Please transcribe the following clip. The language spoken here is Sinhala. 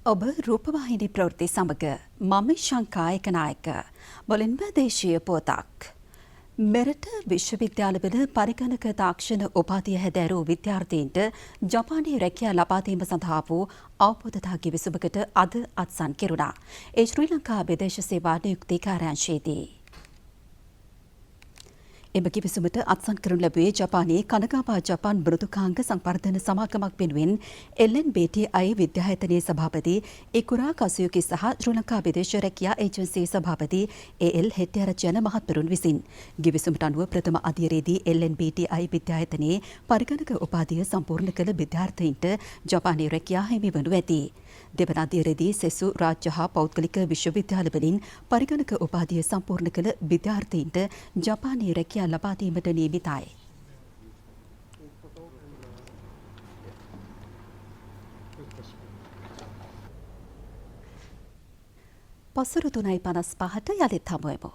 ඔබ රූපවාහිනී ප්‍රවෘත්ති සමග මම ශංකායක නායක මුලින්ම දේශීය පුවතක්. මෙරට විශ්වවිද්‍යාලවල පරිගණක තාක්ෂණ උපාධිය හැදෑරූ විද්‍යාර්ථීන්ට ජපානයේ රැකියා ලබා දීම සඳහා වූ අවබෝධතා කිවිසුමකට අද අත්සන් කෙරුණා. ඒ ශ්‍රී ලංකා විදේශ සේවා නියුක්ති කාර්යාංශයේදී. එම කිවිසුමට අත්සන් කරනු ලැබුවේ ජපානයේ කනගාවා ජපාන් මෘදුකාංග සංවර්ධන සමාගමක් වෙනුවෙන් LNBTI විද්‍යායතනයේ සභාපති ඉකුරා කසුයුකි සහ ශ්‍රී ලංකා විදේශ රැකියා ඒජන්සියේ සභාපති AL හෙට්ටිආරච්චි යන මහත්වරුන් විසින්. කිවිසුමට අනුව ප්‍රථම අදියරේදී LNBTI විද්‍යායතනයේ පරිගණක උපාධිය සම්පූර්ණ කළ විද්‍යාර්ථීන්ට ජපානයේ රැකියා හිමි වනු ඇති. දෙවන අදියරේදී සෙසු රාජ්‍ය හා පෞද්ගලික විශ්වවිද්‍යාලවලින් පරිගණක උපාධිය සම්පූර්ණ කළ විද්‍යාර්ථීන්ට ජපානයේ රැකියා ලබා දීමට නියමිතයි. පසුරු 3:55ට යළිත් හමුවෙමු.